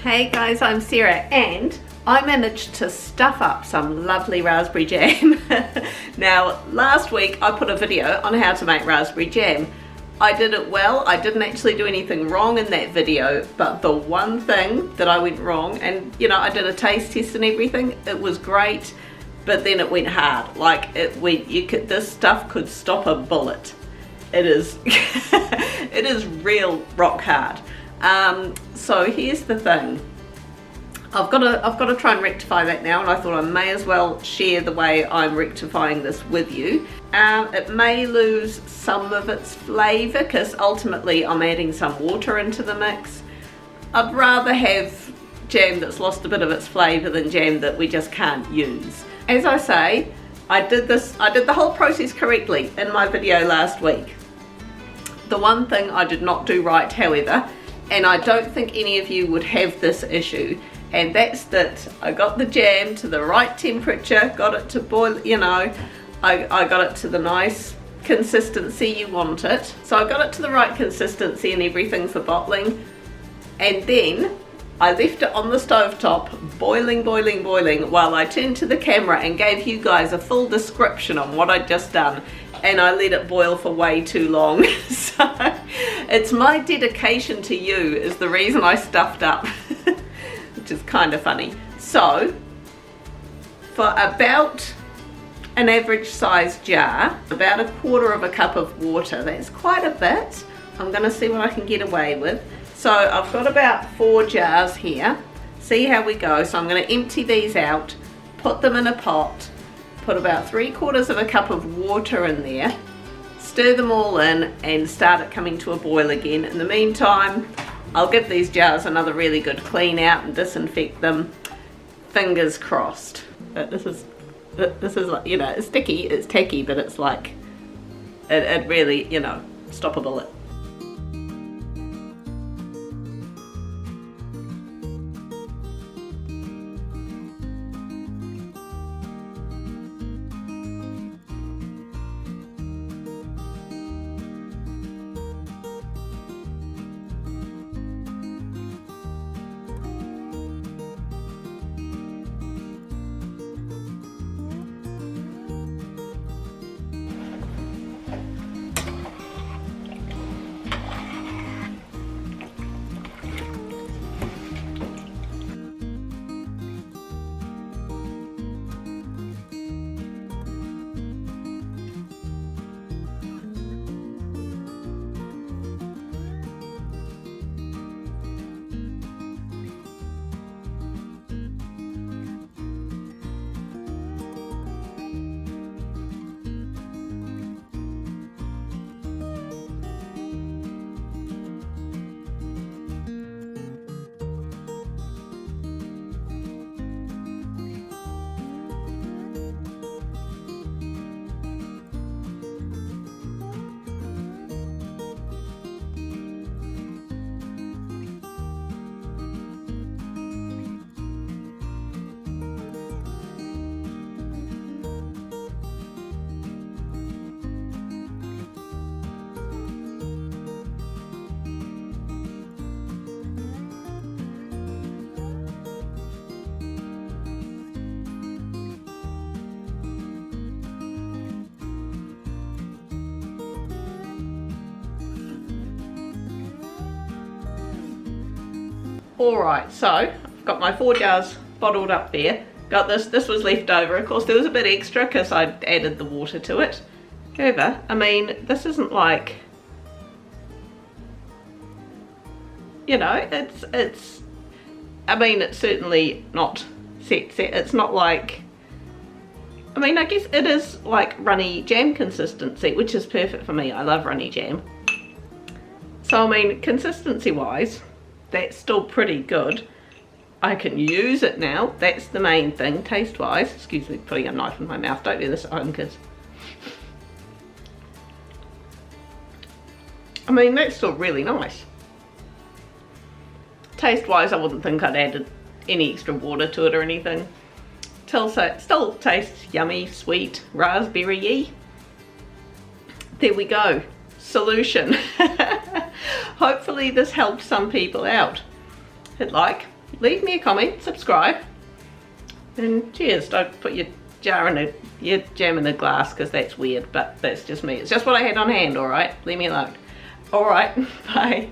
Hey guys, I'm Sarah and I managed to stuff up some lovely raspberry jam. Now, last week I put a video on how to make raspberry jam. I did it well. I didn't actually do anything wrong in that video, but the one thing that I went wrong, and you know, I did a taste test and everything, it was great, but then it went hard. Like it went, this stuff could stop a bullet. It is, it is real rock hard. So here's the thing. I've got to try and rectify that now, and I thought I may as well share the way I'm rectifying this with you. It may lose some of its flavour because ultimately I'm adding some water into the mix. I'd rather have jam that's lost a bit of its flavour than jam that we just can't use. As I say, I did the whole process correctly in my video last week. The one thing I did not do right, however, and I don't think any of you would have this issue, and that's that I got the jam to the right temperature, got it to boil, you know, I got it to the nice consistency you want it. So I got it to the right consistency and everything for bottling, and then I left it on the stovetop boiling while I turned to the camera and gave you guys a full description on what I'd just done, and I let it boil for way too long. So it's my dedication to you is the reason I stuffed up, which is kind of funny. So for about an average size jar, about 1/4 cup of water, that's quite a bit. I'm gonna see what I can get away with. So I've got about 4 jars here. See how we go. So I'm gonna empty these out, put them in a pot, put about 3/4 cup of water in there, stir them all in and start it coming to a boil again. In the meantime, I'll give these jars another really good clean out and disinfect them. Fingers crossed. This is like, you know, it's sticky, it's tacky, but it's like, it really, you know, stop a bullet. Alright, so I've got my 4 jars bottled up there. Got this was left over. Of course there was a bit extra because I'd added the water to it. However, I mean, this isn't like, you know, it's I mean, it's certainly not set. It's not like, I mean, I guess it is like runny jam consistency, which is perfect for me. I love runny jam. So I mean, consistency wise, that's still pretty good. I can use it now, that's the main thing. Taste wise, excuse me putting a knife in my mouth, don't do this at home kids. I mean, that's still really nice. Taste wise, I wouldn't think I'd added any extra water to it or anything. Still tastes yummy, sweet, raspberry-y. There we go. Solution. Hopefully this helped some people out. Hit like, leave me a comment, subscribe, and cheers. Don't put your jam in a glass because that's weird, but that's just me. It's just what I had on hand, alright? Leave me alone. Alright, bye.